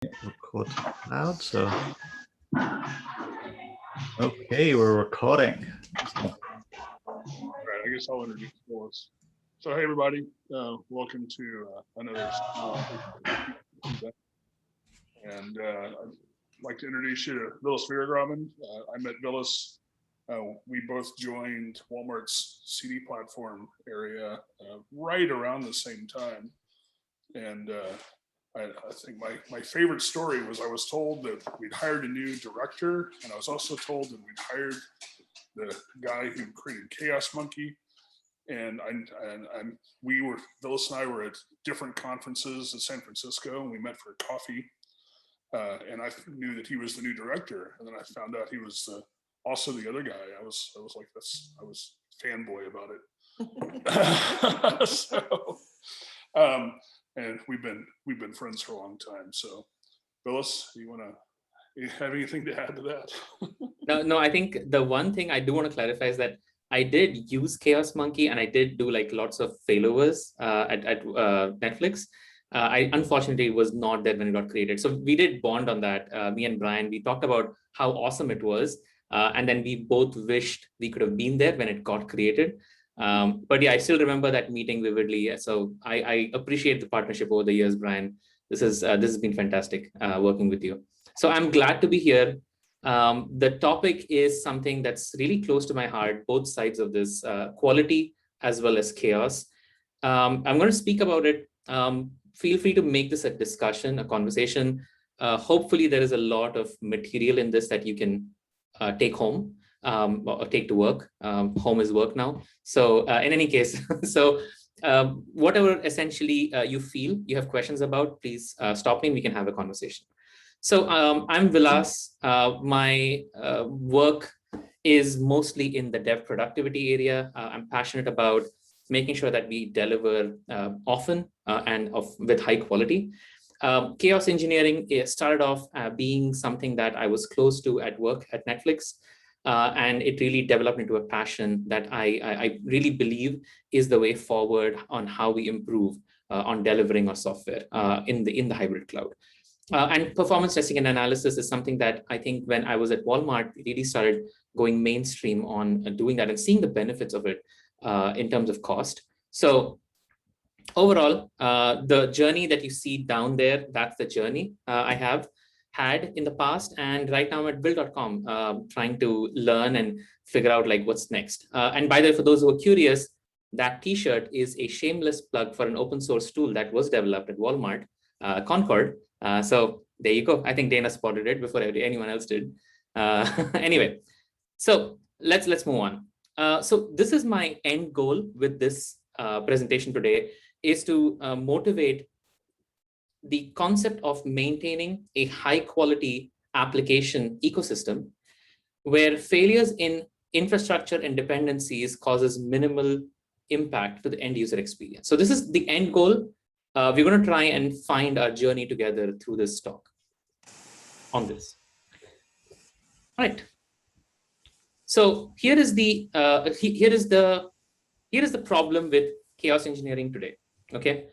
Record loud, so okay, we're recording. All right, I guess I'll introduce Vilas. So, hey everybody, welcome to another event. And I'd like to introduce you to Vilas Veeraraghavan. I met Vilas. We both joined Walmart's CD platform area right around the same time. And I think my favorite story was I was told that we'd hired a new director, and I was also told that we'd hired the guy who created Chaos Monkey. And Vilas and I were at different conferences in San Francisco, and we met for coffee. And I knew that he was the new director, and then I found out he was also the other guy. I was like, I was fanboy about it. And we've been friends for a long time. So, Vilas, you have anything to add to that? No, I think the one thing I do want to clarify is that I did use Chaos Monkey, and I did do like lots of failovers at Netflix. I unfortunately was not there when it got created. So we did bond on that. Me and Brian, we talked about how awesome it was. And then we both wished we could have been there when it got created. But yeah, I still remember that meeting vividly. So I appreciate the partnership over the years, Brian. This has been fantastic working with you. So I'm glad to be here. The topic is something that's really close to my heart, both sides of this, quality as well as chaos. I'm going to speak about it. Feel free to make this a discussion, a conversation. Hopefully there is a lot of material in this that you can take home or take to work. Home is work now. So in any case, so whatever essentially you feel you have questions about, please stop me and we can have a conversation. So I'm Vilas. My work is mostly in the dev productivity area. I'm passionate about making sure that we deliver often and with high quality. Chaos engineering started off being something that I was close to at work at Netflix. And it really developed into a passion that I really believe is the way forward on how we improve on delivering our software in the hybrid cloud. And performance testing and analysis is something that I think when I was at Walmart, we really started going mainstream on doing that and seeing the benefits of it in terms of cost. So overall, the journey that you see down there, that's the journey I have had in the past. And right now I'm at build.com trying to learn and figure out like what's next. And by the way, for those who are curious, that t-shirt is a shameless plug for an open source tool that was developed at Walmart, Concord. So there you go. I think Dana spotted it before anyone else did. Anyway, so let's move on. So this is my end goal with this presentation today, is to motivate the concept of maintaining a high quality application ecosystem where failures in infrastructure and dependencies causes minimal impact to the end user experience. So this is the end goal. We're going to try and find our journey together through this talk on this. All right. So here is the problem with chaos engineering today. Okay.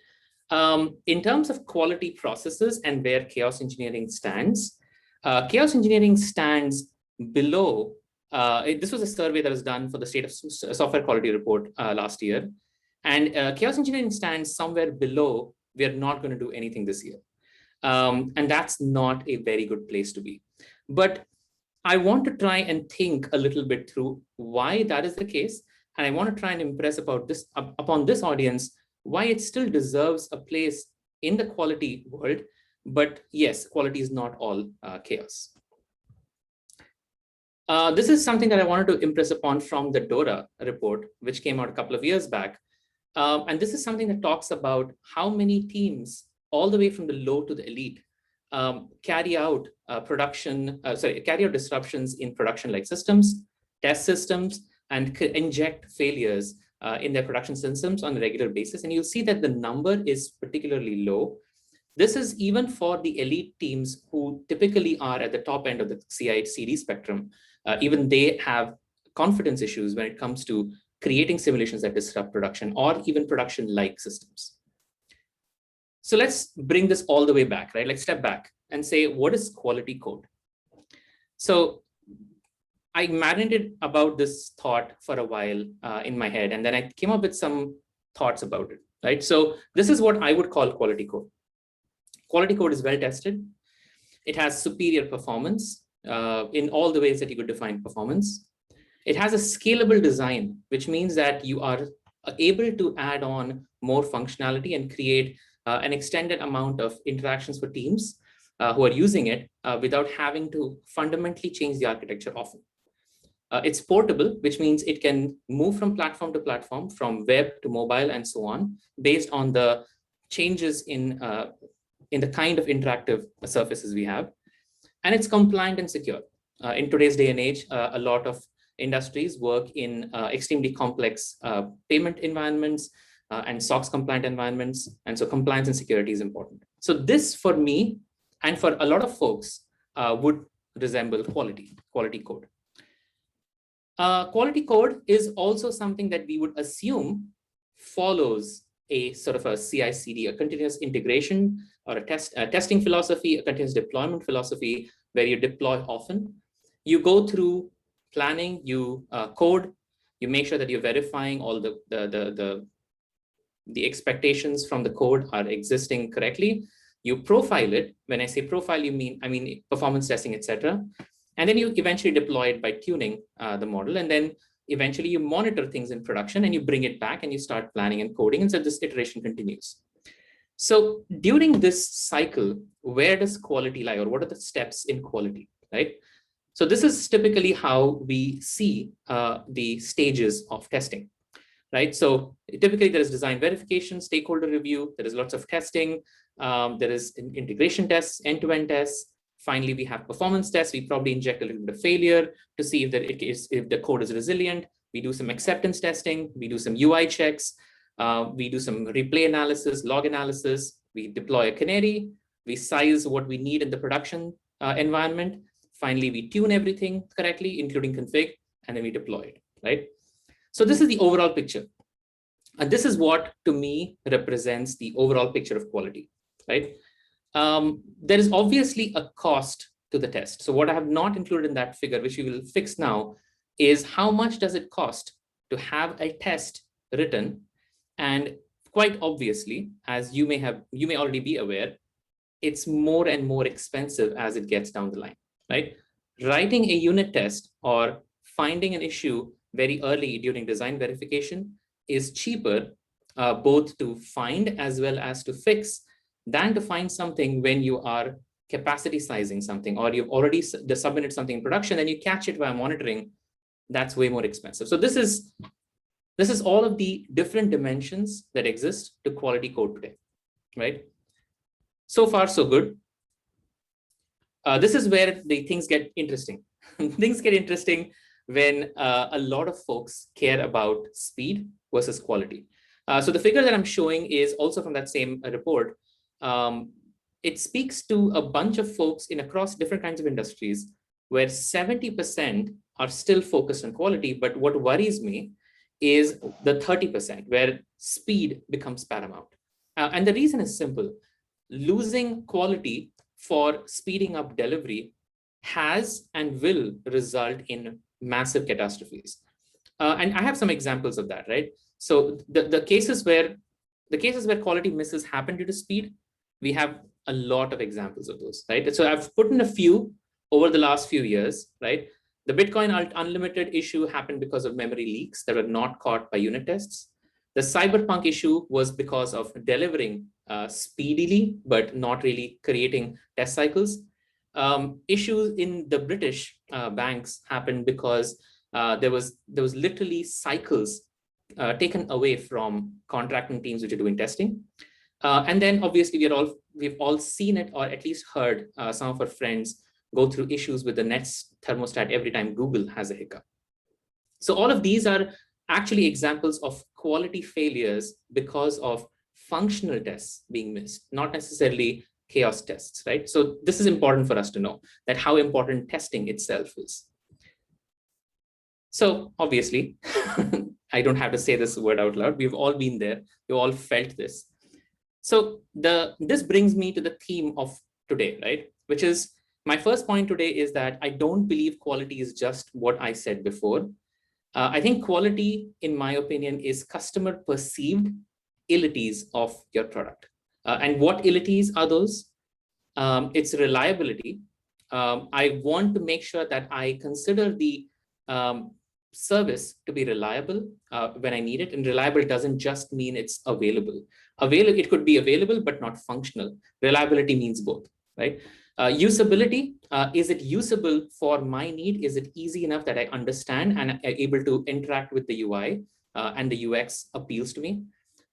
In terms of quality processes and where chaos engineering stands below. This was a survey that was done for the State of Software Quality Report last year. And chaos engineering stands somewhere below, we are not going to do anything this year. And that's not a very good place to be. But I want to try and think a little bit through why that is the case. And I want to try and impress upon this audience why it still deserves a place in the quality world. But yes, quality is not all chaos. This is something that I wanted to impress upon from the DORA report, which came out a couple of years back. And this is something that talks about how many teams, all the way from the low to the elite, carry out disruptions in production-like systems, test systems, and inject failures in their production systems on a regular basis. And you'll see that the number is particularly low. This is even for the elite teams who typically are at the top end of the CICD spectrum. Even they have confidence issues when it comes to creating simulations that disrupt production or even production-like systems. So let's bring this all the way back, right? Like step back and say, what is quality code? So I marinated about this thought for a while in my head, and then I came up with some thoughts about it, right? So this is what I would call quality code. Quality code is well tested. It has superior performance in all the ways that you could define performance. It has a scalable design, which means that you are able to add on more functionality and create an extended amount of interactions for teams who are using it without having to fundamentally change the architecture often. It's portable, which means it can move from platform to platform, from web to mobile and so on, based on the changes in the kind of interactive surfaces we have. And it's compliant and secure. In today's day and age, a lot of industries work in extremely complex payment environments and SOX compliant environments. And so compliance and security is important. So this for me and for a lot of folks would resemble quality code. Quality code is also something that we would assume follows a sort of a CICD, a continuous integration or a testing philosophy, a continuous deployment philosophy, where you deploy often. You go through planning, you code, you make sure that you're verifying all the expectations from the code are existing correctly. You profile it. When I say profile, I mean performance testing, etc. And then you eventually deploy it by tuning the model. And then eventually you monitor things in production and you bring it back and you start planning and coding. And so this iteration continues. So during this cycle, where does quality lie, or what are the steps in quality, right? So this is typically how we see the stages of testing, right? So typically there is design verification, stakeholder review, there is lots of testing, there is integration tests, end-to-end tests. Finally, we have performance tests. We probably inject a little bit of failure to see if the code is resilient. We do some acceptance testing. We do some UI checks. We do some replay analysis, log analysis. We deploy a canary. We size what we need in the production environment. Finally, we tune everything correctly, including config, and then we deploy it, right? So this is the overall picture. And this is what, to me, represents the overall picture of quality, right? There is obviously a cost to the test. So what I have not included in that figure, which we will fix now, is how much does it cost to have a test written? And quite obviously, as you may already be aware, it's more and more expensive as it gets down the line, right? Writing a unit test or finding an issue very early during design verification is cheaper, both to find as well as to fix, than to find something when you are capacity sizing something, or you've already submitted something in production and you catch it via monitoring. That's way more expensive. So this is all of the different dimensions that exist to quality code today, right? So far, so good. This is where the things get interesting. Things get interesting when a lot of folks care about speed versus quality. So the figure that I'm showing is also from that same report. It speaks to a bunch of folks across different kinds of industries where 70% are still focused on quality. But what worries me is the 30% where speed becomes paramount. And the reason is simple. Losing quality for speeding up delivery has and will result in massive catastrophes. And I have some examples of that, right? So the cases where quality misses happen due to speed, we have a lot of examples of those, right? So I've put in a few over the last few years, right? The Bitcoin Unlimited issue happened because of memory leaks that were not caught by unit tests. The Cyberpunk issue was because of delivering speedily, but not really creating test cycles. Issues in the British banks happened because there was literally cycles taken away from contracting teams which are doing testing. And then obviously we've all seen it, or at least heard some of our friends go through issues with the Nest thermostat every time Google has a hiccup. So all of these are actually examples of quality failures because of functional tests being missed, not necessarily chaos tests, right? So this is important for us to know, that how important testing itself is. So obviously, I don't have to say this word out loud. We've all been there. We've all felt this. So this brings me to the theme of today, right? Which is my first point today is that I don't believe quality is just what I said before. I think quality, in my opinion, is customer perceived illities of your product. And what illities are those? It's reliability. I want to make sure that I consider the service to be reliable when I need it. And reliable doesn't just mean it's available. It could be available, but not functional. Reliability means both, right? Usability, is it usable for my need? Is it easy enough that I understand and am able to interact with the UI and the UX appeals to me?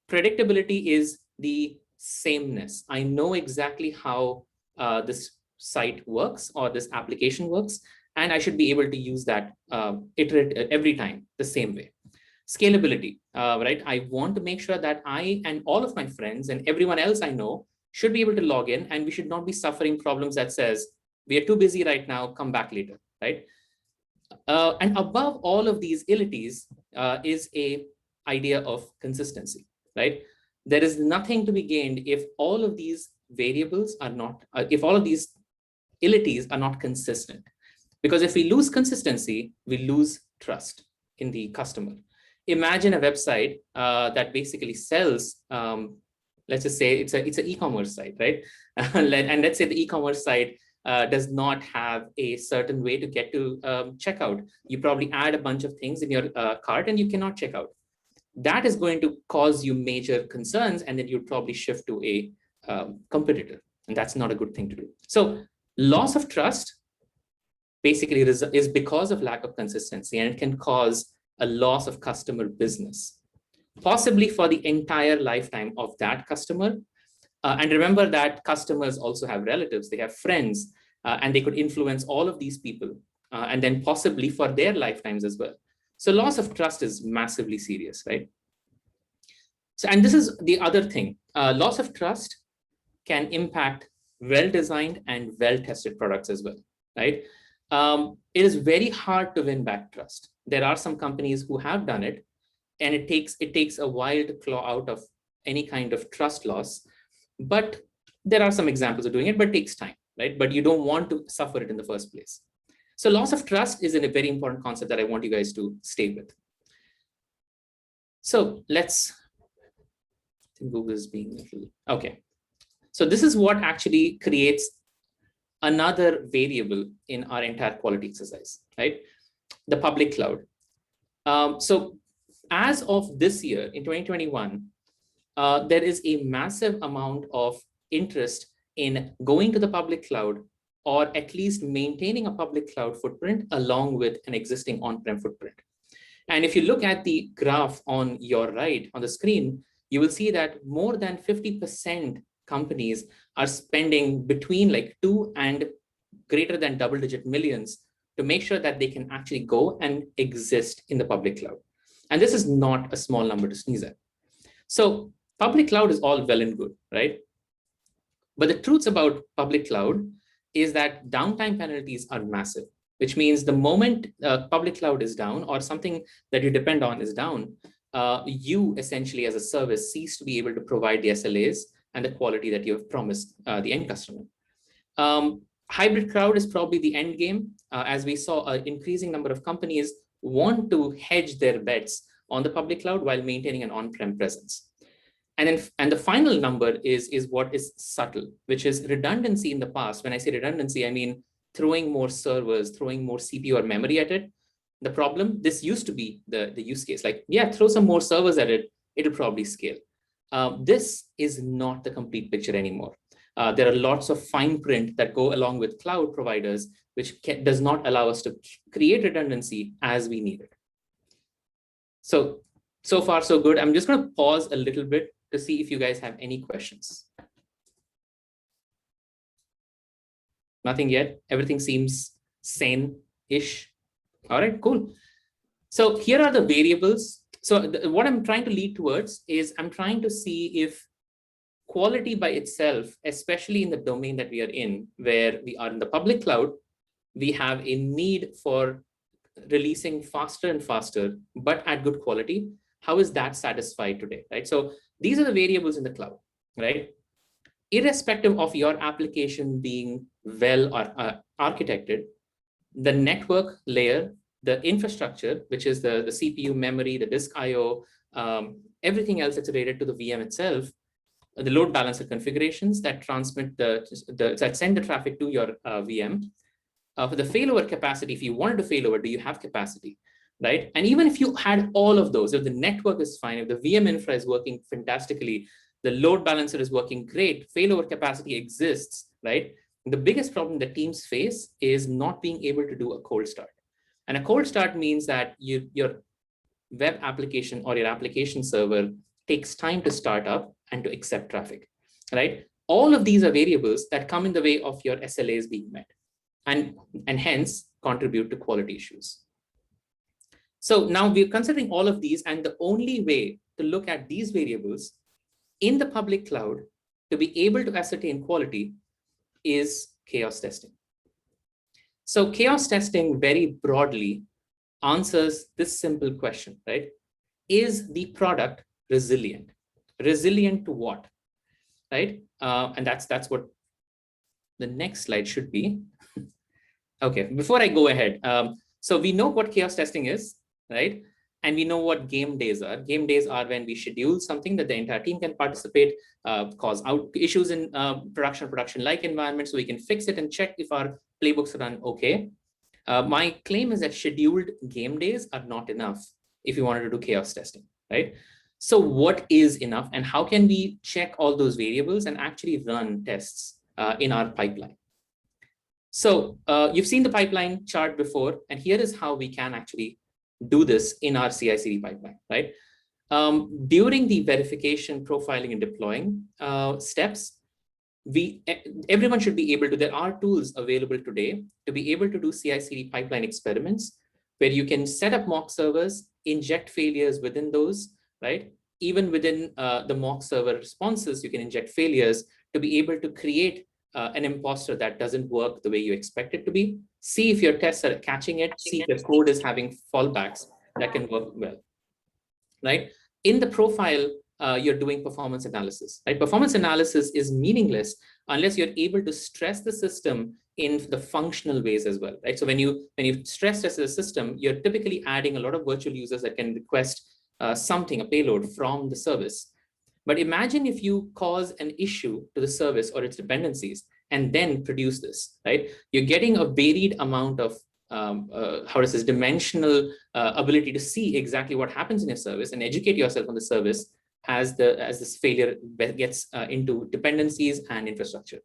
Predictability is the sameness. I know exactly how this site works or this application works, and I should be able to use that iterate every time the same way. Scalability, right? I want to make sure that I and all of my friends and everyone else I know should be able to log in, and we should not be suffering problems that says, we are too busy right now, come back later, right? And above all of these illities is a idea of consistency, right? There is nothing to be gained if all of these variables are not, if all of these illities are not consistent. Because if we lose consistency, we lose trust in the customer. Imagine a website that basically sells, let's just say it's an e-commerce site, right? And let's say the e-commerce site does not have a certain way to get to checkout. You probably add a bunch of things in your cart and you cannot check out. That is going to cause you major concerns, and then you'll probably shift to a competitor. And that's not a good thing to do. So loss of trust basically is because of lack of consistency, and it can cause a loss of customer business, possibly for the entire lifetime of that customer. And remember that customers also have relatives, they have friends, and they could influence all of these people, and then possibly for their lifetimes as well. So loss of trust is massively serious, right? So, and this is the other thing, loss of trust can impact well-designed and well-tested products as well, right? It is very hard to win back trust. There are some companies who have done it, and it takes a while to claw out of any kind of trust loss. But there are some examples of doing it, but it takes time, right? But you don't want to suffer it in the first place. So loss of trust is a very important concept that I want you guys to stay with. So let's, I think Google is being a little, okay. So this is what actually creates another variable in our entire quality exercise, right? The public cloud. So as of this year, in 2021, there is a massive amount of interest in going to the public cloud, or at least maintaining a public cloud footprint along with an existing on-prem footprint. And if you look at the graph on your right on the screen, you will see that more than 50% companies are spending between like 2 and greater than double-digit millions to make sure that they can actually go and exist in the public cloud. And this is not a small number to sneeze at. So public cloud is all well and good, right? But the truths about public cloud is that downtime penalties are massive, which means the moment public cloud is down or something that you depend on is down, you essentially as a service cease to be able to provide the SLAs and the quality that you have promised the end customer. Hybrid cloud is probably the end game, as we saw an increasing number of companies want to hedge their bets on the public cloud while maintaining an on-prem presence. And the final number is what is subtle, which is redundancy in the past. When I say redundancy, I mean throwing more servers, throwing more CPU or memory at it. The problem, this used to be the use case, like, yeah, throw some more servers at it, it'll probably scale. This is not the complete picture anymore. There are lots of fine print that go along with cloud providers, which does not allow us to create redundancy as we need it. So far, so good. I'm just going to pause a little bit to see if you guys have any questions. Nothing yet. Everything seems sane-ish. All right, cool. So here are the variables. So what I'm trying to lead towards is I'm trying to see if quality by itself, especially in the domain that we are in, where we are in the public cloud, we have a need for releasing faster and faster, but at good quality. How is that satisfied today, right? So these are the variables in the cloud. right? Irrespective of your application being well or architected, the network layer, the infrastructure, which is the CPU, memory, the disk IO, everything else that's related to the VM itself, the load balancer configurations that transmit that send the traffic to your VM. For the failover capacity, if you wanted to failover, do you have capacity, right? And even if you had all of those, if the network is fine, if the VM infra is working fantastically, the load balancer is working great, failover capacity exists, right? The biggest problem that teams face is not being able to do a cold start. And a cold start means that your web application or your application server takes time to start up and to accept traffic, right? All of these are variables that come in the way of your SLAs being met and hence contribute to quality issues. So now we're considering all of these, and the only way to look at these variables in the public cloud to be able to ascertain quality is chaos testing. So chaos testing very broadly answers this simple question, right? Is the product resilient? Resilient to what, right? And that's what the next slide should be. Okay, before I go ahead, so we know what chaos testing is, right? And we know what game days are. Game days are when we schedule something that the entire team can participate, cause out issues in production-like environment, so we can fix it and check if our playbooks run okay. My claim is that scheduled game days are not enough if you wanted to do chaos testing, right? So what is enough, and how can we check all those variables and actually run tests in our pipeline? So you've seen the pipeline chart before, and here is how we can actually do this in our CI/CD pipeline, right? During the verification, profiling, and deploying steps, everyone should be able to, there are tools available today to be able to do CI/CD pipeline experiments where you can set up mock servers, inject failures within those, right? Even within the mock server responses, you can inject failures to be able to create an imposter that doesn't work the way you expect it to be. See if your tests are catching it, see if your code is having fallbacks that can work well, right? In the profile, you're doing performance analysis, right? Performance analysis is meaningless unless you're able to stress the system in the functional ways as well, right? So when you stress test the system, you're typically adding a lot of virtual users that can request something, a payload from the service. But imagine if you cause an issue to the service or its dependencies and then produce this, right? You're getting a varied amount of dimensional ability to see exactly what happens in your service and educate yourself on the service as this failure gets into dependencies and infrastructure.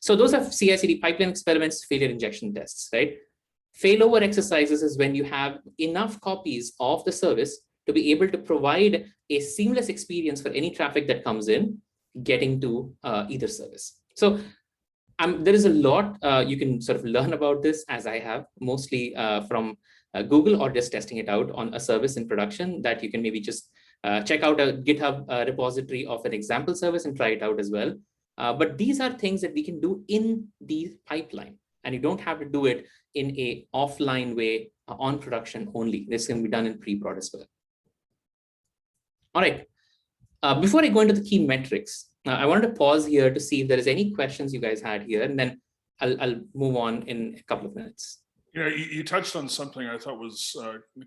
So those are CI/CD pipeline experiments, failure injection tests, right? Failover exercises is when you have enough copies of the service to be able to provide a seamless experience for any traffic that comes in, getting to either service. So there is a lot you can sort of learn about this, as I have, mostly from Google, or just testing it out on a service in production, that you can maybe just check out a GitHub repository of an example service and try it out as well. But these are things that we can do in the pipeline, and you don't have to do it in a offline way on production only. This can be done in pre-prod as well. All right. Before I go into the key metrics, I wanted to pause here to see if there is any questions you guys had here, and then I'll move on in a couple of minutes. You know, you touched on something I thought was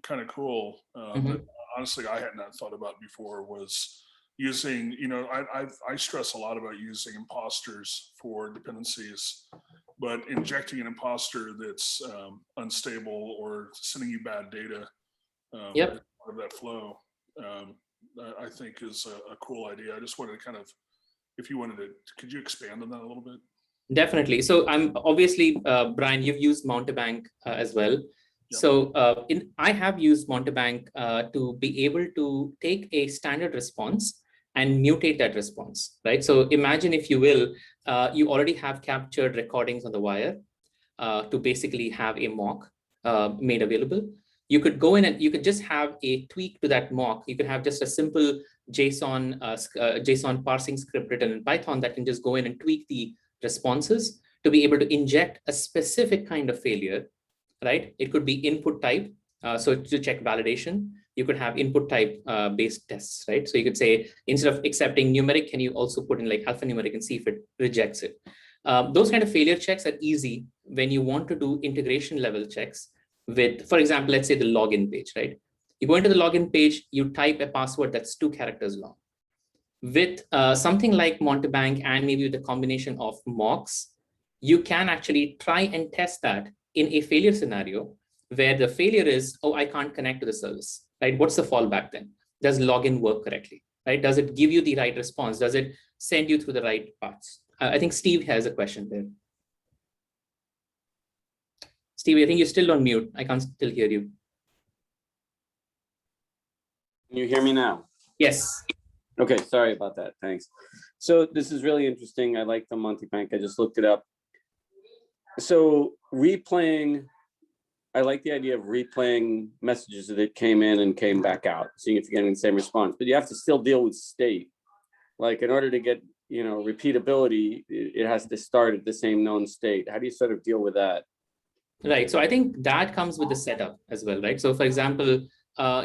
kind of cool that honestly I had not thought about before, was using, you know, I stress a lot about using imposters for dependencies, but injecting an imposter that's unstable or sending you bad data as part of that flow, I think is a cool idea. I just wanted to kind of, if you wanted to, could you expand on that a little bit? Definitely. So I'm obviously, Brian, you've used Mountebank as well. Yep. So I have used Mountebank to be able to take a standard response and mutate that response, right? So imagine, if you will, you already have captured recordings on the wire to basically have a mock made available. You could go in and you could just have a tweak to that mock. You could have just a simple JSON parsing script written in Python that can just go in and tweak the responses to be able to inject a specific kind of failure, right? It could be input type, so to check validation. you could have input type based tests, right? So you could say, instead of accepting numeric, can you also put in like alphanumeric and see if it rejects it? Those kind of failure checks are easy when you want to do integration level checks with, for example, let's say the login page, right? You go into the login page, you type a password that's 2 characters long. With something like Montebank and maybe with a combination of mocks, you can actually try and test that in a failure scenario where the failure is, oh, I can't connect to the service, right? What's the fallback then? Does login work correctly, right? Does it give you the right response? Does it send you through the right paths? I think Steve has a question there. Steve, I think you're still on mute. I can't still hear you. Can you hear me now? Yes. Okay, sorry about that. Thanks. So this is really interesting. I like the Montebank. I just looked it up. So replaying, I like the idea of replaying messages that came in and came back out, seeing if you're getting the same response. But you have to still deal with state. Like in order to get, you know, repeatability, it has to start at the same known state. How do you sort of deal with that? Right. So I think that comes with the setup as well, right? So for example,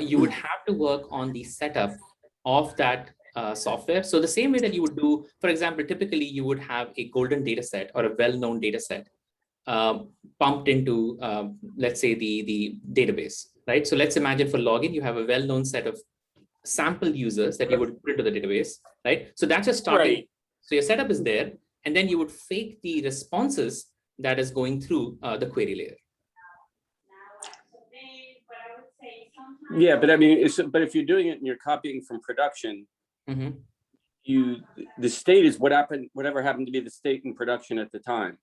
you would have to work on the setup of that software. So the same way that you would do, for example, typically you would have a golden data set or a well-known data set pumped into, let's say, the database, right? So let's imagine for login, you have a well-known set of sample users that you would put into the database, right? So that's your starting. Right. So your setup is there, and then you would fake the responses that is going through the query layer. Yeah, but I mean, but if you're doing it and you're copying from production, the state is whatever happened to be the state in production at the time.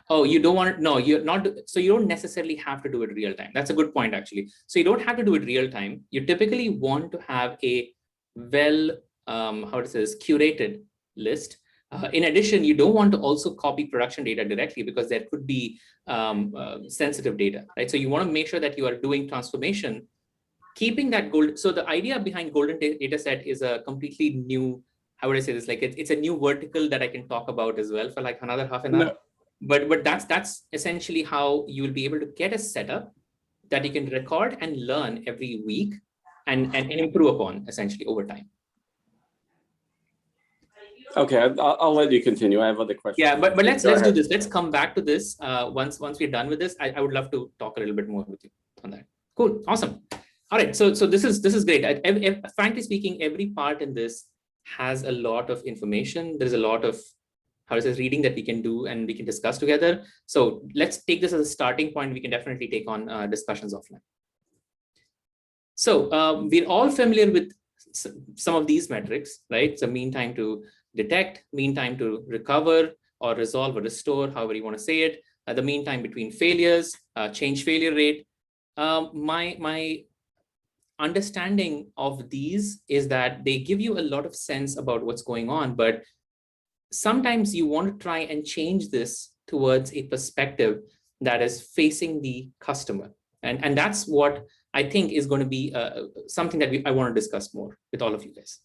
Oh, you don't want to, no, you're not, so you don't necessarily have to do it real time. That's a good point, actually. So you don't have to do it real time. You typically want to have a well, how to say this, curated list. In addition, you don't want to also copy production data directly because there could be sensitive data, right? So you want to make sure that you are doing transformation, keeping that gold. So the idea behind golden data set is a completely new, how would I say this? Like it's a new vertical that I can talk about as well for like another half an hour. No. But that's essentially how you will be able to get a setup that you can record and learn every week and improve upon essentially over time. Okay, I'll let you continue. I have other questions. Yeah, but let's do this. Let's come back to this once we're done with this. I would love to talk a little bit more with you on that. Cool, awesome. All right, so this is great. Frankly speaking, every part in this has a lot of information. There's a lot of reading that we can do and we can discuss together. So let's take this as a starting point. We can definitely take on discussions offline. So we're all familiar with some of these metrics, right? So mean time to detect, mean time to recover or resolve or restore, however you want to say it, the mean time between failures, change failure rate. My understanding of these is that they give you a lot of sense about what's going on, but sometimes you want to try and change this towards a perspective that is facing the customer. And that's what I think is going to be something that I want to discuss more with all of you guys.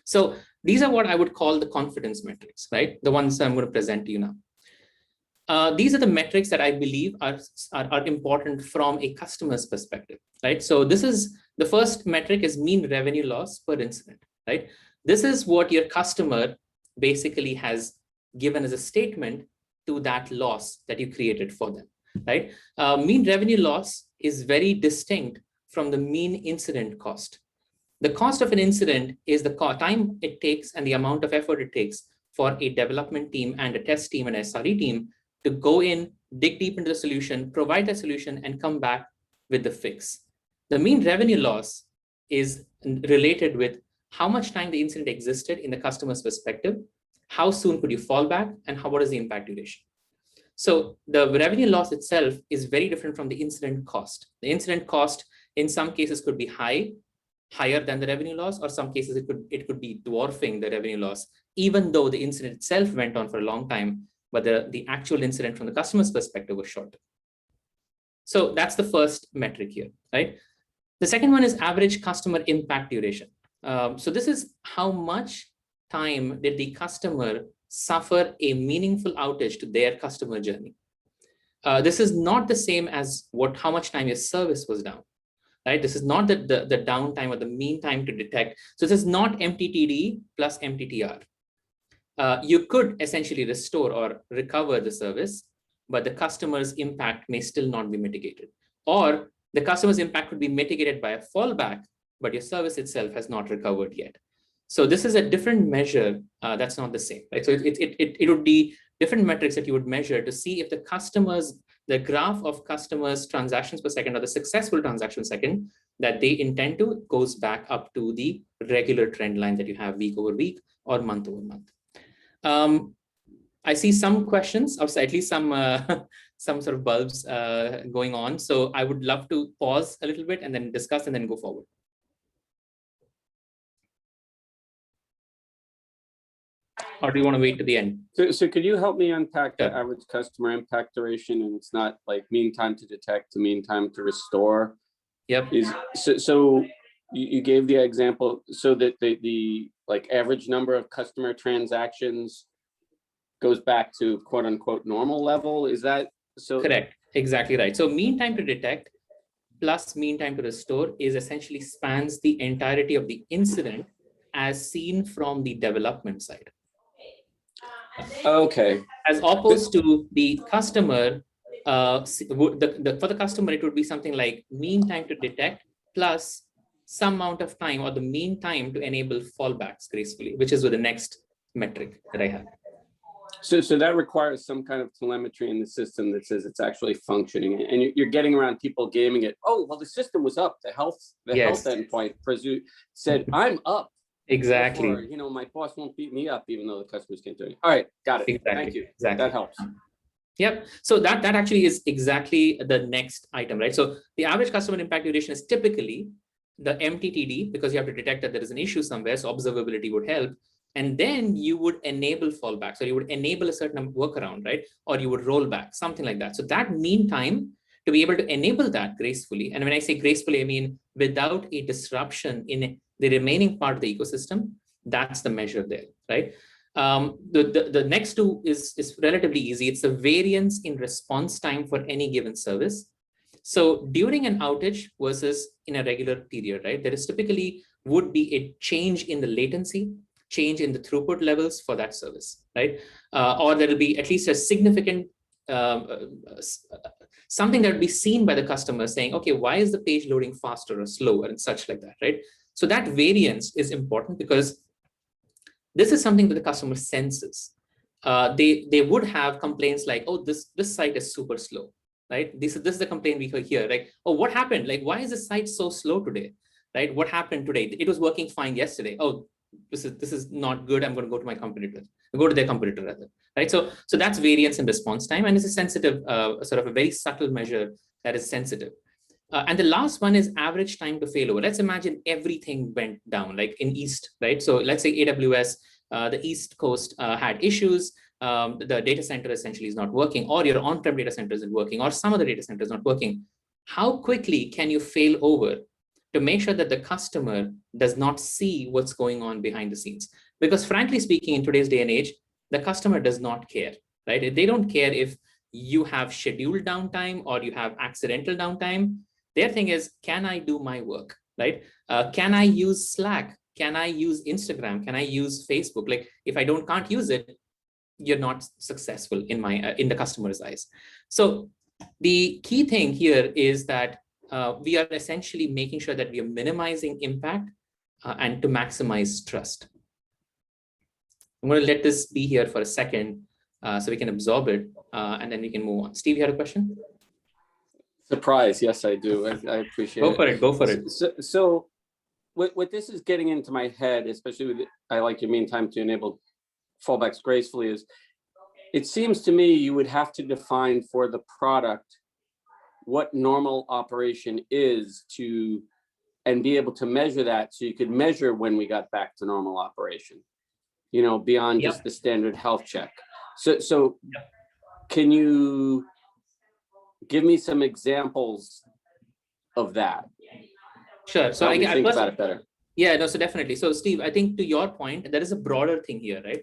So these are what I would call the confidence metrics, right? The ones I'm going to present to you now. These are the metrics that I believe are important from a customer's perspective, right? So this is the first metric is mean revenue loss per incident, right? This is what your customer basically has given as a statement to that loss that you created for them, right? Mean revenue loss is very distinct from the mean incident cost. The cost of an incident is the time it takes and the amount of effort it takes for a development team and a test team and SRE team to go in, dig deep into the solution, provide a solution, and come back with the fix. The mean revenue loss is related with how much time the incident existed in the customer's perspective, how soon could you fall back, and what is the impact duration. So the revenue loss itself is very different from the incident cost. The incident cost in some cases could be higher than the revenue loss, or some cases it could be dwarfing the revenue loss, even though the incident itself went on for a long time, but the actual incident from the customer's perspective was short. So that's the first metric here, right? The second one is average customer impact duration. So this is how much time did the customer suffer a meaningful outage to their customer journey. This is not the same as how much time your service was down. right? This is not the downtime or the mean time to detect. So this is not MTTD plus MTTR. You could essentially restore or recover the service, but the customer's impact may still not be mitigated. Or the customer's impact would be mitigated by a fallback, but your service itself has not recovered yet. So this is a different measure that's not the same, right? So it would be different metrics that you would measure to see if the graph of customers' transactions per second or the successful transaction second that they intend to goes back up to the regular trend line that you have week over week or month over month. I see some questions, or at least some some sort of bulbs going on. So I would love to pause a little bit and then discuss and then go forward. Or do you want to wait to the end? So could you help me unpack the average customer impact duration? And it's not like mean time to detect to mean time to restore. Yep. So you gave the example so that the like average number of customer transactions goes back to quote unquote normal level. Is that so? Correct. Exactly right. So mean time to detect plus mean time to restore is essentially spans the entirety of the incident as seen from the development side. Okay. As opposed to the customer, for the customer, it would be something like mean time to detect plus some amount of time or the mean time to enable fallbacks gracefully, which is with the next metric that I have. So that requires some kind of telemetry in the system that says it's actually functioning, and you're getting around people gaming it. Oh, well, the system was up. The health endpoint said I'm up. Exactly. Or, you know, my boss won't beat me up, even though the customers can't do it. All right, got it. Exactly. Thank you. Exactly. That helps. Yep. So that actually is exactly the next item, right? So the average customer impact duration is typically the MTTD, because you have to detect that there is an issue somewhere. So observability would help. And then you would enable fallback. So you would enable a certain workaround, right? Or you would roll back, something like that. So that mean time to be able to enable that gracefully. And when I say gracefully, I mean without a disruption in the remaining part of the ecosystem, that's the measure there, right? The next two is relatively easy. It's the variance in response time for any given service. So during an outage versus in a regular period, right? There is typically would be a change in the latency, change in the throughput levels for that service, right? Or there will be at least a significant something that would be seen by the customer saying, okay, why is the page loading faster or slower and such like that, right? So that variance is important because this is something that the customer senses. They would have complaints like, oh, this site is super slow, right? This is the complaint we hear, like, oh, what happened? Like, why is the site so slow today, right? What happened today? It was working fine yesterday. Oh, this is not good. I'm going to go to my competitor, go to their competitor rather, right? So that's variance in response time, and it's a sensitive, sort of a very subtle measure that is sensitive. And the last one is average time to failover. Let's imagine everything went down, like in East, right? So let's say AWS, the East Coast had issues. The data center essentially is not working, or your on-prem data center isn't working, or some other data center is not working. How quickly can you fail over to make sure that the customer does not see what's going on behind the scenes? Because frankly speaking, in today's day and age, the customer does not care, right? They don't care if you have scheduled downtime or you have accidental downtime. Their thing is, can I do my work, right? Can I use Slack? Can I use Instagram? Can I use Facebook? Like, if I can't use it, you're not successful in the customer's eyes. So the key thing here is that we are essentially making sure that we are minimizing impact and to maximize trust. I'm going to let this be here for a second so we can absorb it and then we can move on. Steve, you had a question? Surprise. Yes, I do. I appreciate it. Go for it. So what this is getting into my head, especially with, I like your mean time to enable fallbacks gracefully, is it seems to me you would have to define for the product what normal operation is and be able to measure that, so you could measure when we got back to normal operation, you know, beyond just the standard health check. So can you give me some examples of that? Sure. So I think about it better. Yeah, no, so definitely. So Steve, I think to your point, there is a broader thing here, right?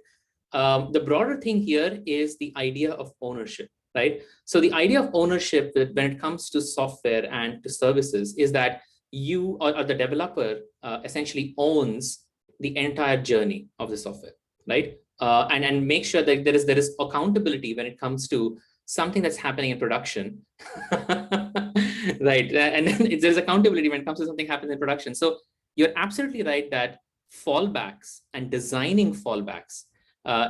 The broader thing here is the idea of ownership, right? So the idea of ownership when it comes to software and to services is that you or the developer essentially owns the entire journey of the software, right? And make sure that there is accountability when it comes to something that's happening in production, right? And then there's accountability when it comes to something happening in production. So you're absolutely right that fallbacks and designing fallbacks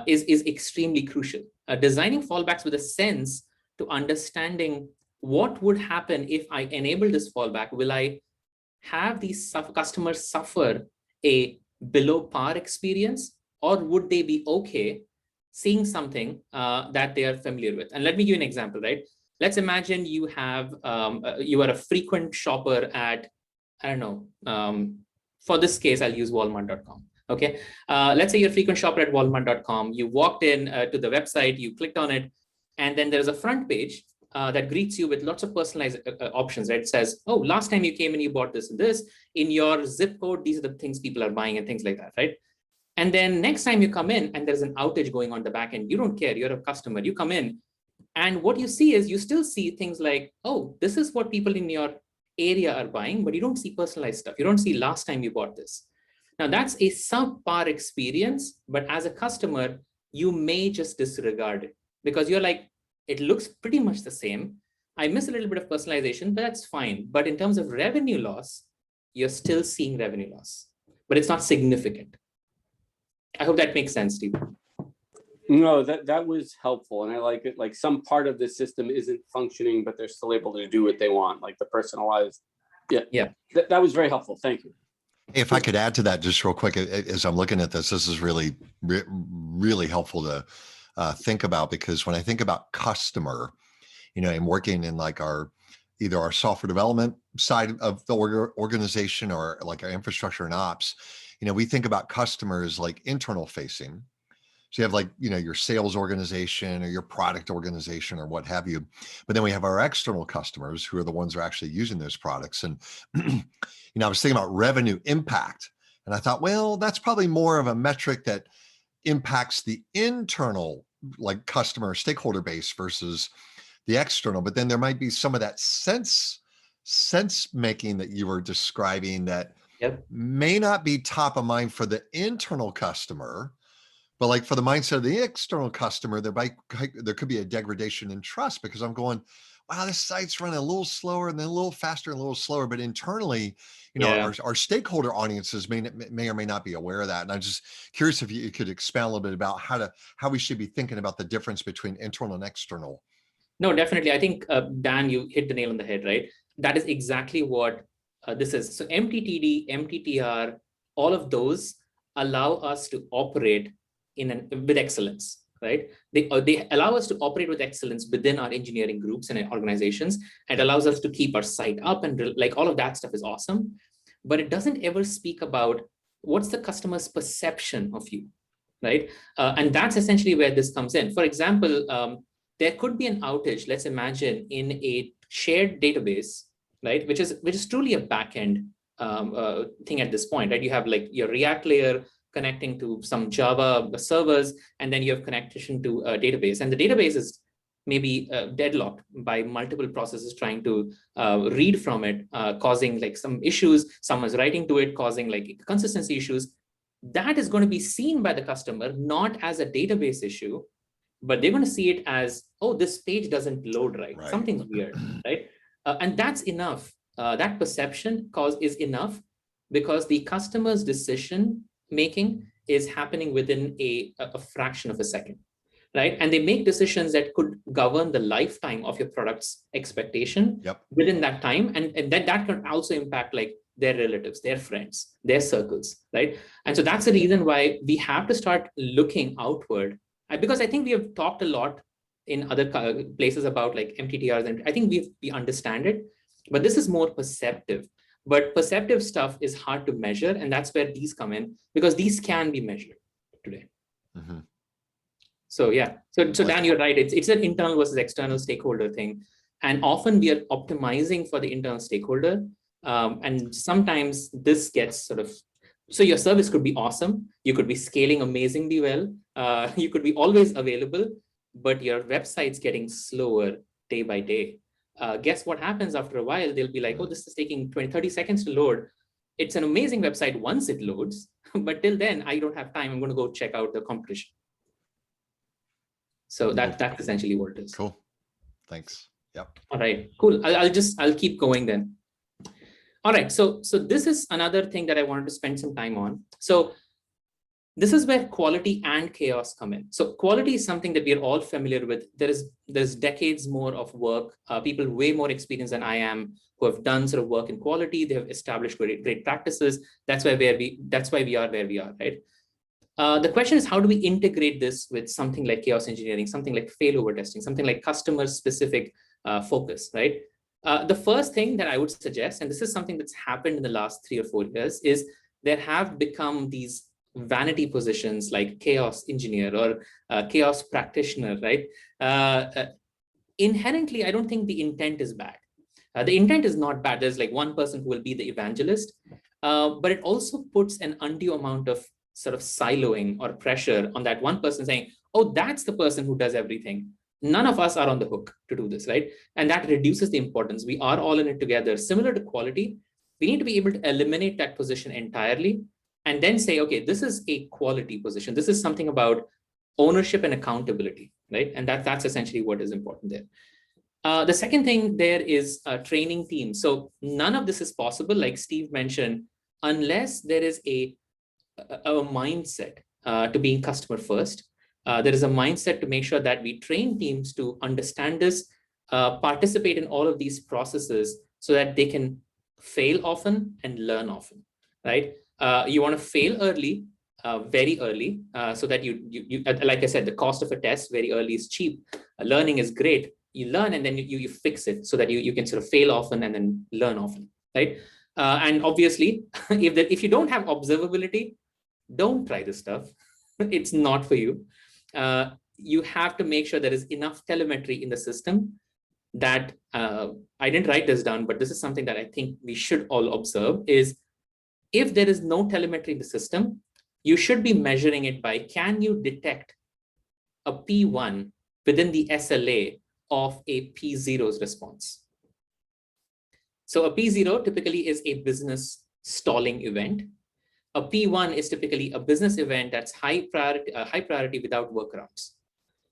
is extremely crucial. Designing fallbacks with a sense to understanding what would happen if I enable this fallback. Will I have these customers suffer a below par experience, or would they be okay seeing something that they are familiar with? And let me give you an example, right? Let's imagine you have you are a frequent shopper at, I don't know, for this case, I'll use Walmart.com. Okay, let's say you're a frequent shopper at Walmart.com. You walked in to the website, you clicked on it, and then there's a front page that greets you with lots of personalized options, right? It says, oh, last time you came in, you bought this and this. In your zip code, these are the things people are buying and things like that, right? And then next time you come in and there's an outage going on the back end, you don't care, you're a customer, you come in, and what you see is you still see things like, oh, this is what people in your area are buying, but you don't see personalized stuff. You don't see last time you bought this. Now that's a subpar experience, but as a customer, you may just disregard it because you're like, it looks pretty much the same. I miss a little bit of personalization, but that's fine. But in terms of revenue loss, you're still seeing revenue loss, but it's not significant. I hope that makes sense, Steve. No, that was helpful. And I like it. Like some part of the system isn't functioning, but they're still able to do what they want, like the personalized. Yeah. That was very helpful. Thank you. If I could add to that just real quick, as I'm looking at this is really, really helpful to think about, because when I think about customer, and working in like either our software development side of the organization or like our infrastructure and ops, we think about customers like internal facing. So you have like, your sales organization or your product organization or what have you. But then we have our external customers who are the ones who are actually using those products. And, I was thinking about revenue impact. And I thought, well, that's probably more of a metric that impacts the internal like customer stakeholder base versus the external. But then there might be some of that sense making that you were describing that may not be top of mind for the internal customer. But like for the mindset of the external customer, there could be a degradation in trust because I'm going, wow, this site's running a little slower and then a little faster and a little slower. But internally, our stakeholder audiences may or may not be aware of that. And I'm just curious if you could expand a little bit about how we should be thinking about the difference between internal and external. No, definitely. I think, Dan, you hit the nail on the head, right? That is exactly what this is. So MTTD, MTTR, all of those allow us to operate with excellence, right? They allow us to operate with excellence within our engineering groups and organizations. It allows us to keep our site up and like all of that stuff is awesome, but it doesn't ever speak about what's the customer's perception of you, right? And that's essentially where this comes in. For example, there could be an outage, let's imagine, in a shared database, right? Which is truly a backend thing at this point, right? You have like your React layer connecting to some Java servers, and then you have connection to a database. And the database is maybe deadlocked by multiple processes trying to read from it, causing like some issues. Someone's writing to it, causing like consistency issues. That is going to be seen by the customer, not as a database issue, but they're going to see it as, oh, this page doesn't load right. Something's weird, right? And that's enough. That perception is enough because the customer's decision making is happening within a fraction of a second, right? And they make decisions that could govern the lifetime of your product's expectation within that time. And that can also impact like their relatives, their friends, their circles, right? And so that's the reason why we have to start looking outward, because I think we have talked a lot in other places about like MTTRs, and I think we understand it, but this is more perceptive. But perceptive stuff is hard to measure, and that's where these come in, because these can be measured today. Mm-hmm. So yeah, so Dan, you're right. It's an internal versus external stakeholder thing, and often we are optimizing for the internal stakeholder, and sometimes this gets sort of. So your service could be awesome, you could be scaling amazingly well, you could be always available, but your website's getting slower day by day. guess what happens after a while? They'll be like, oh, this is taking 20, 30 seconds to load. It's an amazing website once it loads, but till then, I don't have time. I'm going to go check out the competition. So that's essentially what it is. Cool. Thanks. Yep. All right, cool. I'll keep going then. All right, so this is another thing that I wanted to spend some time on. So this is where quality and chaos come in. So quality is something that we are all familiar with. There's decades more of work, people way more experienced than I am, who have done sort of work in quality. They have established great practices. That's why we are where we are, right? The question is, how do we integrate this with something like chaos engineering, something like failover testing, something like customer-specific focus, right? The first thing that I would suggest, and this is something that's happened in the last 3 or 4 years, is there have become these vanity positions like chaos engineer or chaos practitioner, right? Inherently, I don't think the intent is bad. The intent is not bad. There's like one person who will be the evangelist, but it also puts an undue amount of sort of siloing or pressure on that one person saying, oh, that's the person who does everything. None of us are on the hook to do this, right? And that reduces the importance. We are all in it together. Similar to quality, we need to be able to eliminate that position entirely and then say, okay, this is a quality position. This is something about ownership and accountability, right? And that's essentially what is important there. The second thing there is training teams. So none of this is possible, like Steve mentioned, unless there is a mindset to being customer first. There is a mindset to make sure that we train teams to understand this, participate in all of these processes so that they can fail often and learn often, right? You want to fail early, very early, so that you like I said, the cost of a test very early is cheap. Learning is great. You learn and then you fix it so that you can sort of fail often and then learn often, right? And obviously, if you don't have observability, don't try this stuff. It's not for you. You have to make sure there is enough telemetry in the system that I didn't write this down, but this is something that I think we should all observe is if there is no telemetry in the system, you should be measuring it by, can you detect a P1 within the SLA of a P0's response? So a P0 typically is a business stalling event. A P1 is typically a business event that's high priority without workarounds.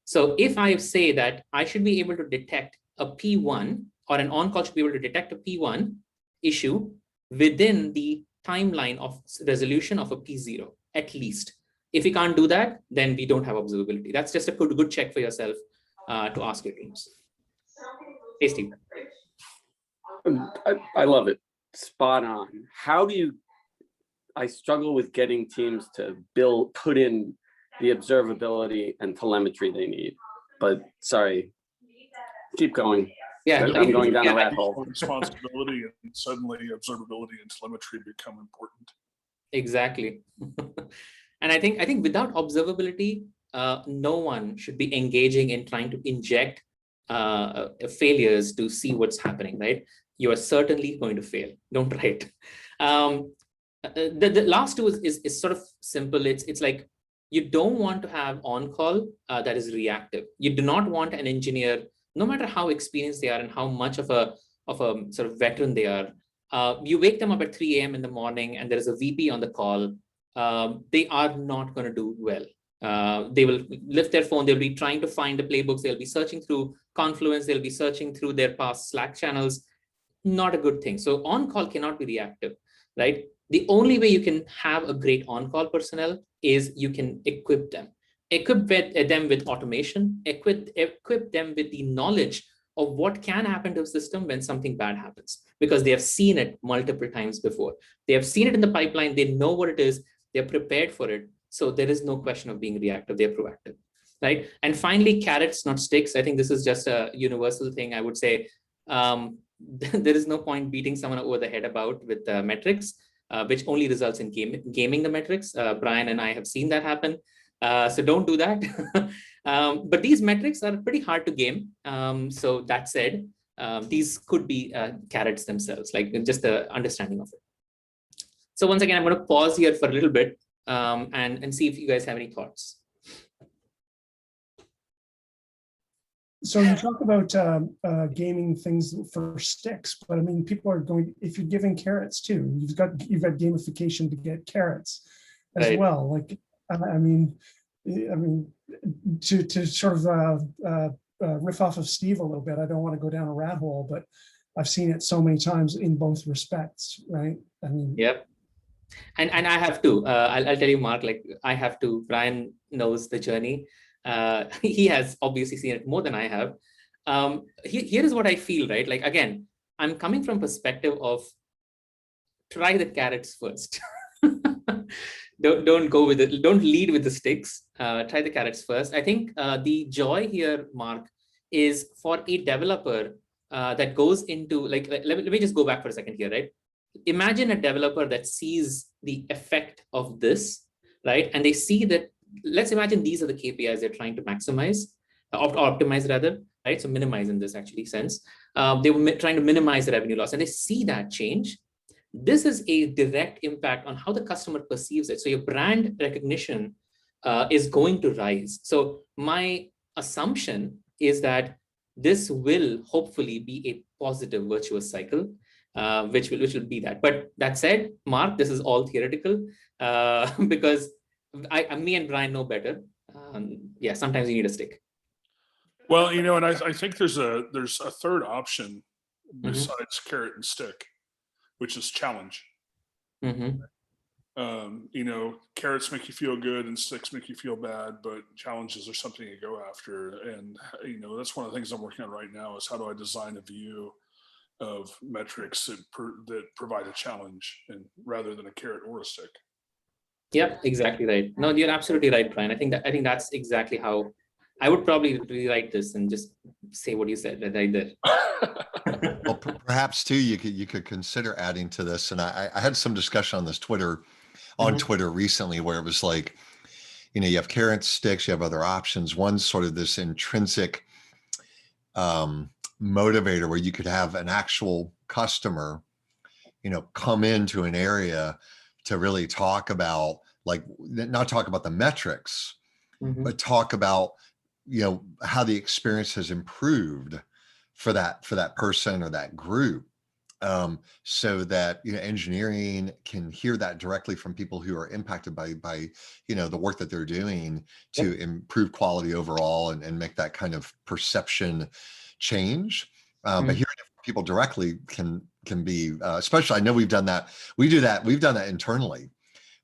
So if I say that I should be able to detect a P1 or an on-call should be able to detect a P1 issue within the timeline of resolution of a P0, at least. If we can't do that, then we don't have observability. That's just a good check for yourself to ask your teams. Hey, Steve. I love it. Spot on. How do you, I struggle with getting teams to put in the observability and telemetry they need, but sorry, keep going. Yeah, I'm going down a rat hole. Responsibility and suddenly observability and telemetry become important. Exactly. And I think without observability, no one should be engaging in trying to inject failures to see what's happening, right? You are certainly going to fail. Don't try it. The last two is sort of simple. It's like you don't want to have on-call that is reactive. You do not want an engineer, no matter how experienced they are and how much of a sort of veteran they are. You wake them up at 3 a.m. in the morning and there is a VP on the call. They are not going to do well. They will lift their phone. They'll be trying to find the playbooks. They'll be searching through Confluence. They'll be searching through their past Slack channels. Not a good thing. So on-call cannot be reactive, right? The only way you can have a great on-call personnel is you can equip them. Equip them with automation, equip them with the knowledge of what can happen to a system when something bad happens, because they have seen it multiple times before. They have seen it in the pipeline. They know what it is. They're prepared for it. So there is no question of being reactive. They're proactive, right? And finally, carrots, not sticks. I think this is just a universal thing. I would say there is no point beating someone over the head about with metrics, which only results in gaming the metrics. Brian and I have seen that happen. So don't do that. But these metrics are pretty hard to game. So that said, these could be carrots themselves, like just the understanding of it. So once again, I'm going to pause here for a little bit and see if you guys have any thoughts. So you talk about gaming things for sticks, but I mean, people are going, if you're giving carrots too, you've got gamification to get carrots as Right. well. Like, I mean, to sort of riff off of Steve a little bit, I don't want to go down a rat hole, but I've seen it so many times in both respects, right? I mean, Yep. And I have to, I'll tell you, Mark, like I have to, Brian knows the journey. He has obviously seen it more than I have. Here is what I feel, right? Like, again, I'm coming from perspective of try the carrots first. Don't go with it. Don't lead with the sticks. Try the carrots first. I think the joy here, Mark, is for a developer that goes into, like, let me just go back for a second here, right? Imagine a developer that sees the effect of this, right? And they see that, let's imagine these are the KPIs they're trying to maximize, optimize rather, right? So minimize in this actually sense. They were trying to minimize the revenue loss and they see that change. This is a direct impact on how the customer perceives it. So your brand recognition is going to rise. So my assumption is that this will hopefully be a positive virtuous cycle, which will be that. But that said, Mark, this is all theoretical because me and Brian know better. Yeah, sometimes you need a stick. Well, you know, and I think there's a third option besides carrot and stick, which is challenge. You know, carrots make you feel good and sticks make you feel bad, but challenges are something you go after. And, you know, that's one of the things I'm working on right now is how do I design a view of metrics that provide a challenge and rather than a carrot or a stick. Yep, exactly right. No, you're absolutely right, Brian. I think that's exactly how I would probably rewrite this and just say what you said right there. Well, perhaps too, you could consider adding to this. And I had some discussion on this on Twitter recently where it was like, you know, you have carrots, sticks, you have other options. One's sort of this intrinsic motivator where you could have an actual customer, you know, come into an area to really talk about, like, not talk about the metrics, but talk about, you know, how the experience has improved for that person or that group, so that, you know, engineering can hear that directly from people who are impacted by you know, the work that they're doing to improve quality overall and make that kind of perception change. But hearing it from people directly can be, especially, I know we've done that. We've done that internally,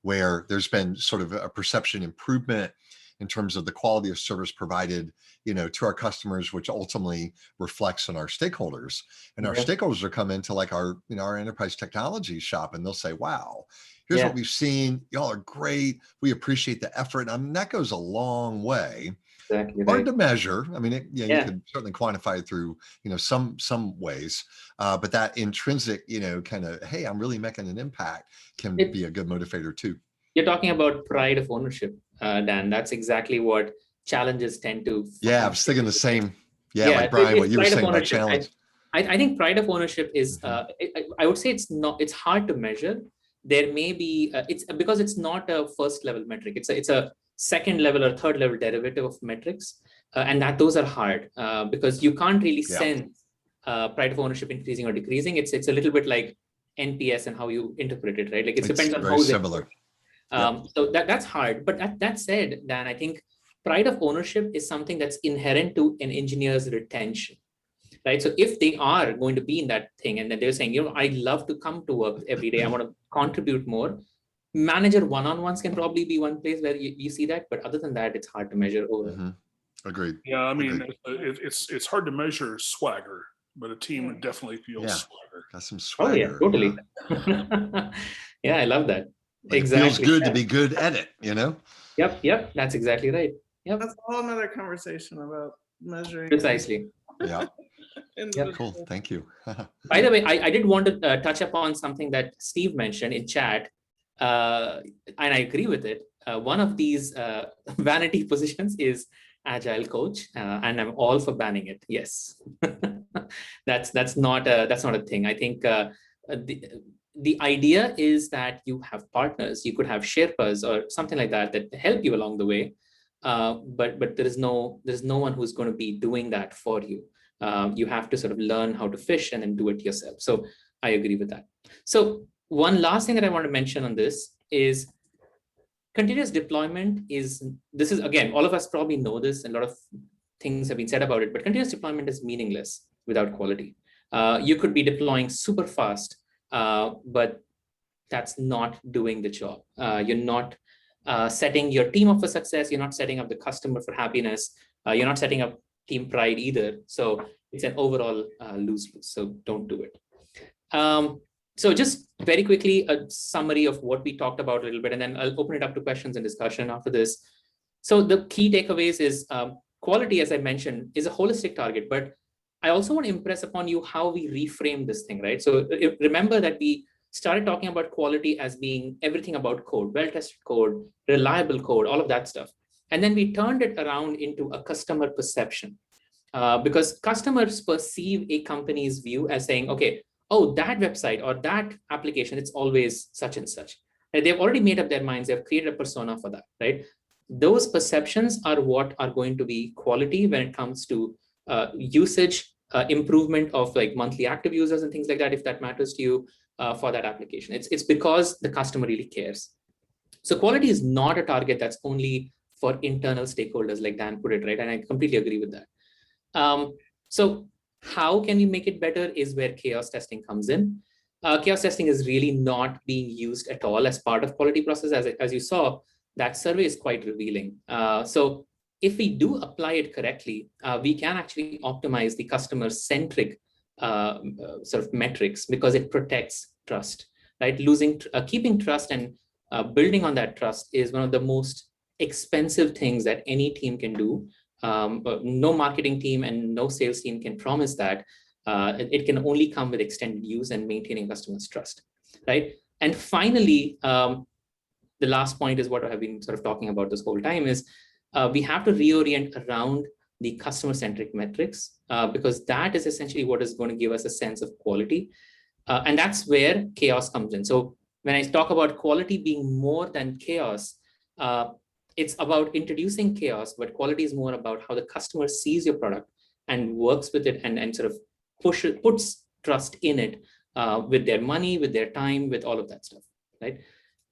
where there's been sort of a perception improvement in terms of the quality of service provided, you know, to our customers, which ultimately reflects on our stakeholders. And our stakeholders will come into like our, you know, our enterprise technology shop and they'll say, wow, here's what we've seen. Y'all are great. We appreciate the effort. I mean, that goes a long way. Exactly. Hard to measure. I mean, you can certainly quantify it through, you know, some ways, but that intrinsic, you know, kind of, hey, I'm really making an impact can be a good motivator too. You're talking about pride of ownership, Dan. That's exactly what challenges tend to. Yeah, I was thinking the same. Yeah, like Brian, what you were saying about challenge. I think pride of ownership is, I would say it's hard to measure. There may be, it's because it's not a first level metric. It's a second level or third level derivative of metrics. And those are hard because you can't really sense pride of ownership increasing or decreasing. It's a little bit like NPS and how you interpret it, right? Like it depends on how similar. So that's hard. But that said, Dan, I think pride of ownership is something that's inherent to an engineer's retention, right? So if they are going to be in that thing and then they're saying, you know, I love to come to work every day, I want to contribute more. Manager one-on-ones can probably be one place where you see that, but other than that, it's hard to measure over. Agreed. Yeah, I mean, it's hard to measure swagger, but a team definitely feels swagger. Got some swagger. Oh yeah, totally. Yeah, I love that. Like exactly. It feels good to be good at it, you know? Yep. That's exactly right. Yep. That's a whole nother conversation about measuring. Precisely. Yeah. Cool. Thank you. By the way, I did want to touch upon something that Steve mentioned in chat, and I agree with it. One of these vanity positions is Agile Coach, and I'm all for banning it. Yes, that's not a thing. I think the idea is that you have partners. You could have Sherpas or something like that help you along the way. but there's no one who's going to be doing that for you. You have to sort of learn how to fish and then do it yourself. So I agree with that. So one last thing that I want to mention on this is continuous deployment this is again, all of us probably know this, and a lot of things have been said about it, but continuous deployment is meaningless without quality. You could be deploying super fast, but that's not doing the job. You're not setting your team up for success. You're not setting up the customer for happiness. You're not setting up team pride either. So it's an overall lose-lose. So don't do it. So just very quickly, a summary of what we talked about a little bit, and then I'll open it up to questions and discussion after this. So the key takeaways is quality, as I mentioned, is a holistic target, but I also want to impress upon you how we reframe this thing, right? So remember that we started talking about quality as being everything about code, well-tested code, reliable code, all of that stuff. And then we turned it around into a customer perception because customers perceive a company's view as saying, okay, oh, that website or that application, it's always such and such. And they've already made up their minds. They've created a persona for that, right? Those perceptions are what are going to be quality when it comes to usage, improvement of like monthly active users and things like that, if that matters to you for that application. It's because the customer really cares. So quality is not a target that's only for internal stakeholders, like Dan put it, right? And I completely agree with that. So how can we make it better is where chaos testing comes in. Chaos testing is really not being used at all as part of quality process. As you saw, that survey is quite revealing. So if we do apply it correctly, we can actually optimize the customer-centric sort of metrics because it protects trust, right? Keeping trust and building on that trust is one of the most expensive things that any team can do. No marketing team and no sales team can promise that. It can only come with extended use and maintaining customers' trust, right? And finally, the last point is what I have been sort of talking about this whole time is we have to reorient around the customer-centric metrics because that is essentially what is going to give us a sense of quality. And that's where chaos comes in. So when I talk about quality being more than chaos, it's about introducing chaos, but quality is more about how the customer sees your product and works with it and sort of puts trust in it with their money, with their time, with all of that stuff, right?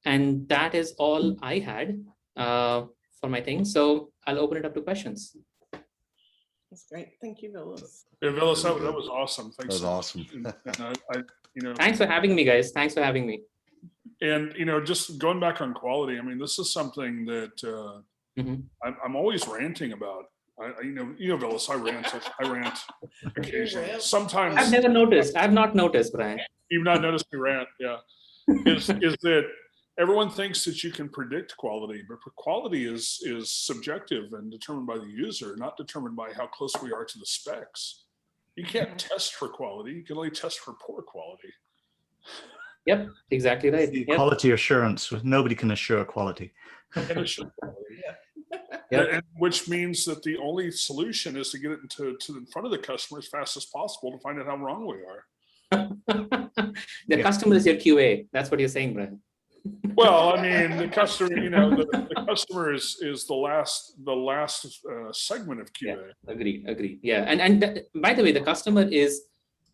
And that is all I had for my thing. So I'll open it up to questions. That's great. Thank you, Vilas. Yeah, Vilas, that was awesome. Thanks. That was awesome. And Thanks for having me, guys. Thanks for having me. And just going back on quality, I mean, this is something that I'm always ranting about. Vilas, I rant occasionally. Sometimes I've never noticed. I've not noticed, Brian. You've not noticed me rant, yeah. Is that everyone thinks that you can predict quality, but quality is subjective and determined by the user, not determined by how close we are to the specs. You can't test for quality. You can only test for poor quality. Yep, exactly right. The Yep. quality assurance. Nobody can assure quality. And it should quality. Yep. And which means that the only solution is to get it to in front of the customer as fast as possible to find out how wrong we are. The customer is your QA. That's what you're saying, Brian. Well, I mean, the customer, the customer is the last segment of QA. Yeah, agreed. Yeah, and by the way, the customer is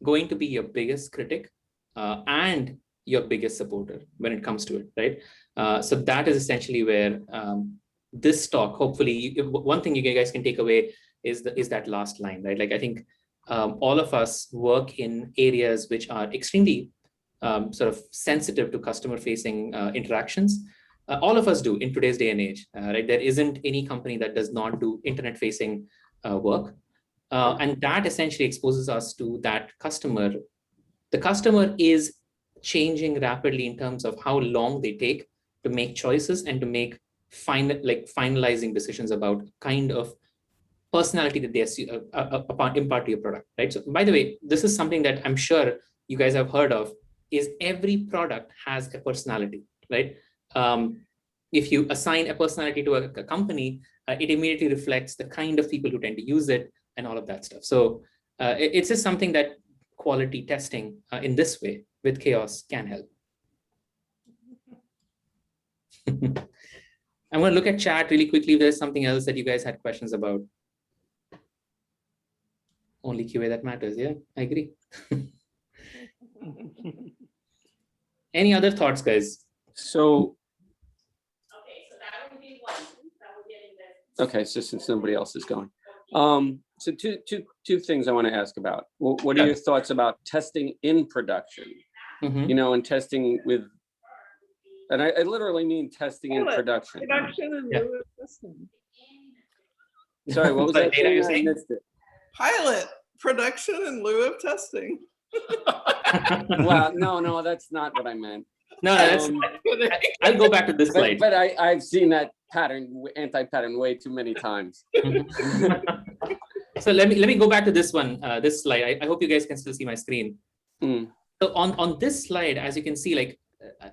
going to be your biggest critic and your biggest supporter when it comes to it, right? So that is essentially where this talk, hopefully, one thing you guys can take away is that last line, right? Like I think all of us work in areas which are extremely sort of sensitive to customer-facing interactions. All of us do in today's day and age, right? There isn't any company that does not do internet-facing work. And that essentially exposes us to that customer. The customer is changing rapidly in terms of how long they take to make choices and to make finalizing decisions about kind of personality that they impart to your product, right? So by the way, this is something that I'm sure you guys have heard of, is every product has a personality, right? If you assign a personality to a company, it immediately reflects the kind of people who tend to use it and all of that stuff. So it's just something that quality testing in this way with chaos can help. I'm going to look at chat really quickly if there's something else that you guys had questions about. Only QA that matters. Yeah, I agree. Any other thoughts, guys? So, okay, so since nobody else is going. So two things I want to ask about. What are your thoughts about testing in production? Mhm. You know, and testing with, and I literally mean testing in production. Production in Yeah. lieu of testing. Sorry, what was Sorry, that? Dana, you're I saying? missed it. Pilot production in lieu of testing. Well, no, that's not what I meant. No, that's, I'll go back to this slide. But I've seen that pattern, anti-pattern, way too many times. So let me go back to this one, this slide. I hope you guys can still see my screen. Mm. So on this slide, as you can see, like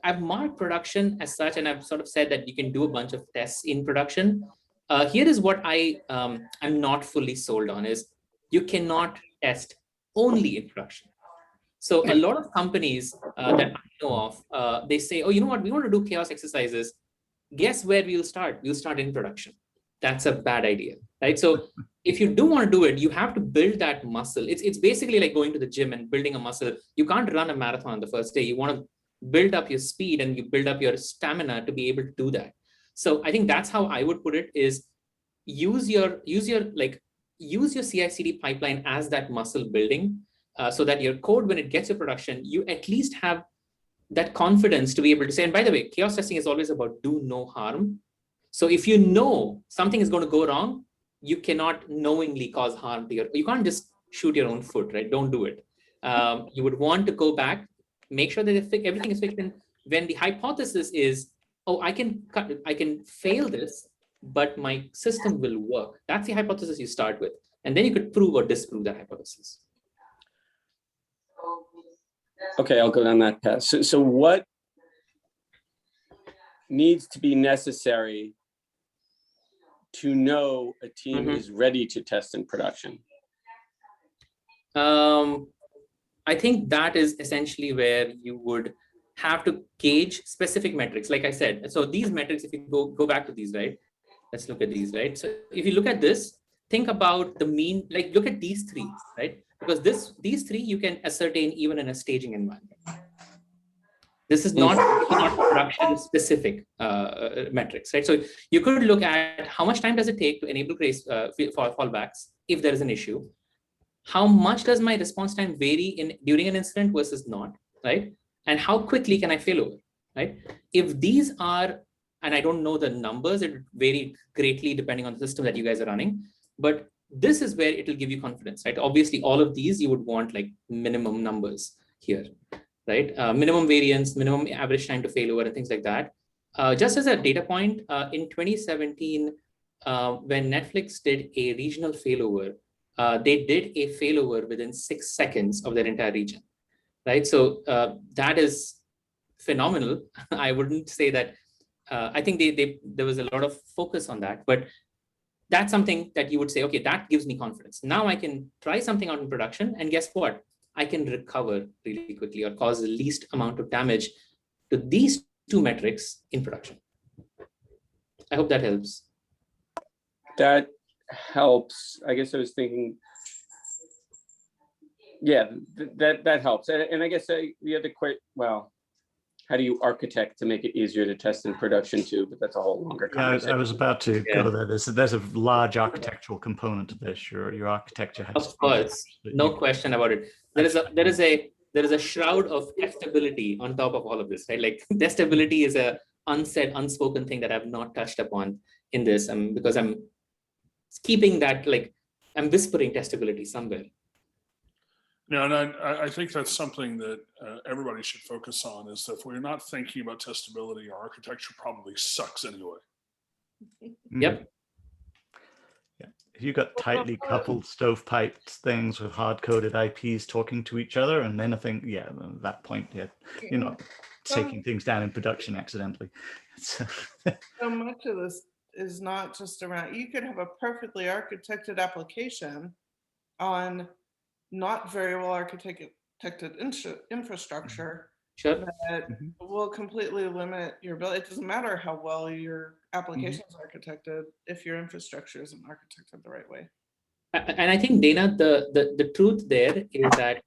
I've marked production as such, and I've sort of said that you can do a bunch of tests in production. Here is what I'm not fully sold on is you cannot test only in production. So a lot of companies that I know of, they say, oh, you know what, we want to do chaos exercises. Guess where we'll start? We'll start in production. That's a bad idea, right? So if you do want to do it, you have to build that muscle. It's basically like going to the gym and building a muscle. You can't run a marathon the first day. You want to build up your speed and you build up your stamina to be able to do that. So I think that's how I would put it is use your CI/CD pipeline as that muscle building so that your code, when it gets to production, you at least have that confidence to be able to say, and by the way, chaos testing is always about do no harm. So if you know something is going to go wrong, you cannot knowingly cause harm to you can't just shoot your own foot, right? Don't do it. You would want to go back, make sure that everything is fixed. And when the hypothesis is, oh, I can fail this, but my system will work. That's the hypothesis you start with. And then you could prove or disprove that hypothesis. Okay, I'll go down that path. So what needs to be necessary to know a team is ready to test in production? I think that is essentially where you would have to gauge specific metrics, like I said. So these metrics, if you go back to these, right? Let's look at these, right? So if you look at this, think about the mean, like look at these three, right? Because these three you can ascertain even in a staging environment. This is not production specific metrics, right? So you could look at how much time does it take to enable fallbacks if there is an issue. How much does my response time vary during an incident versus not, right? And how quickly can I fail over, right? If these are, and I don't know the numbers, it vary greatly depending on the system that you guys are running, but this is where it will give you confidence, right? Obviously, all of these you would want like minimum numbers here, right? Minimum variance, minimum average time to failover, and things like that. Just as a data point, in 2017, when Netflix did a regional failover, they did a failover within 6 seconds of their entire region, right? So that is phenomenal. I wouldn't say that. I think there was a lot of focus on that, but that's something that you would say, okay, that gives me confidence. Now I can try something out in production, and guess what? I can recover really quickly or cause the least amount of damage to these two metrics in production. I hope that helps. That helps. I guess I was thinking, yeah, that helps. And I guess the other well, how do you architect to make it easier to test in production too? But that's a whole longer conversation. I was about to go there. There's a large architectural component to this. Your architecture has. Of course, no question about it. There is a shroud of testability on top of all of this, right? Like testability is a unsaid, unspoken thing that I've not touched upon in this, because I'm keeping that, like I'm whispering testability somewhere. No, and I think that's something that everybody should focus on, is that if we're not thinking about testability, our architecture probably sucks anyway. Yep. Yeah. If you've got tightly coupled stovepiped things with hard-coded IPs talking to each other, and then I think, yeah, at that point, yeah, you're not taking things down in production accidentally. So much of this is not just around, you could have a perfectly architected application on not very well architected infrastructure, Sure. that will completely limit your ability. It doesn't matter how well your application is architected if your infrastructure isn't architected the right way. And I think, Dana, the truth there is that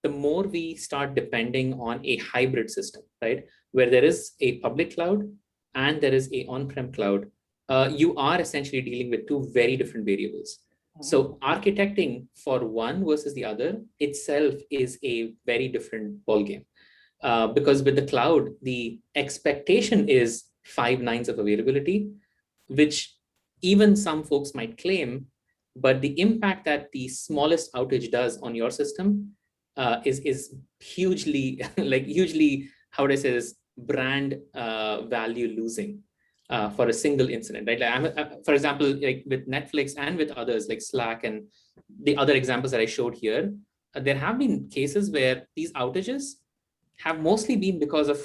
the more we start depending on a hybrid system, right, where there is a public cloud and there is a on-prem cloud, you are essentially dealing with two very different variables. So architecting for one versus the other itself is a very different ballgame. Because with the cloud, the expectation is 5 nines of availability, which even some folks might claim, but the impact that the smallest outage does on your system is hugely, hugely, how would I say this, brand value losing for a single incident, right? Like for example, like with Netflix and with others like Slack and the other examples that I showed here, there have been cases where these outages have mostly been because of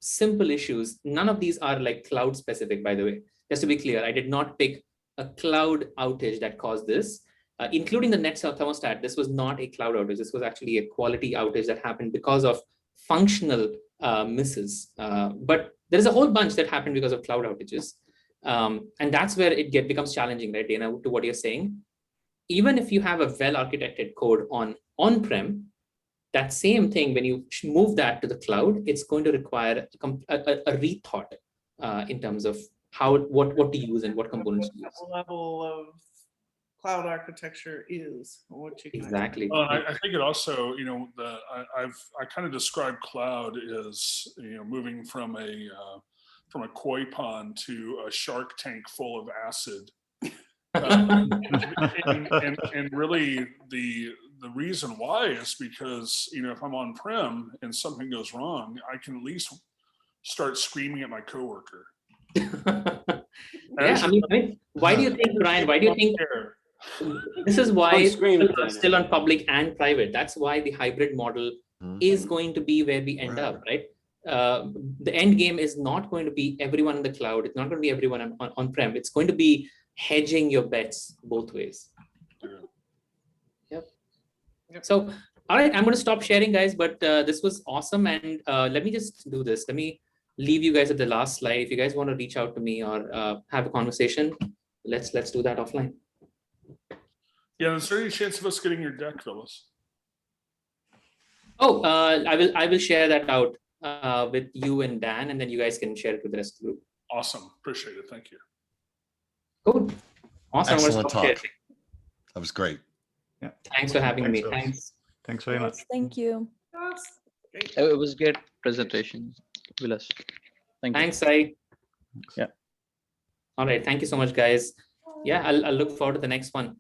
simple issues. None of these are like cloud specific, by the way. Just to be clear, I did not pick a cloud outage that caused this, including the net thermostat. This was not a cloud outage. This was actually a quality outage that happened because of functional misses. But there's a whole bunch that happened because of cloud outages. And that's where it becomes challenging, right, Dana, to what you're saying. Even if you have a well-architected code on-prem, that same thing, when you move that to the cloud, it's going to require a rethought in terms of what to use and what components to use. What level of cloud architecture is what you can Exactly. Well, I think it also, you know, I kind of describe cloud as, you know, moving from a koi pond to a shark tank full of acid. And really the reason why is because, you know, if I'm on prem and something goes wrong, I can at least start screaming at my coworker. Yeah, I mean, why do you think, Brian, why do you think this is why people are still on public and private? That's why the hybrid model is going to be where we end up, right? The end game is not going to be everyone in the cloud. It's not going to be everyone on-prem. It's going to be hedging your bets both ways. Yep. So, all right, I'm going to stop sharing, guys, but this was awesome. And let me just do this. Let me leave you guys at the last slide. If you guys want to reach out to me or have a conversation, let's do that offline. Yeah, is there any chance of us getting your deck, Vilas? Oh, I will share that out with you and Dan, and then you guys can share it with the rest of the group. Awesome, appreciate it. Thank you. Cool. Awesome. Excellent talk. That was great. Yeah. Thanks for having me. Thanks. Thanks very much. Thank you. It was a great presentation, Vilas. Thank you. Thanks, Sai. Yeah. All right. Thank you so much, guys. Yeah, I'll look forward to the next one.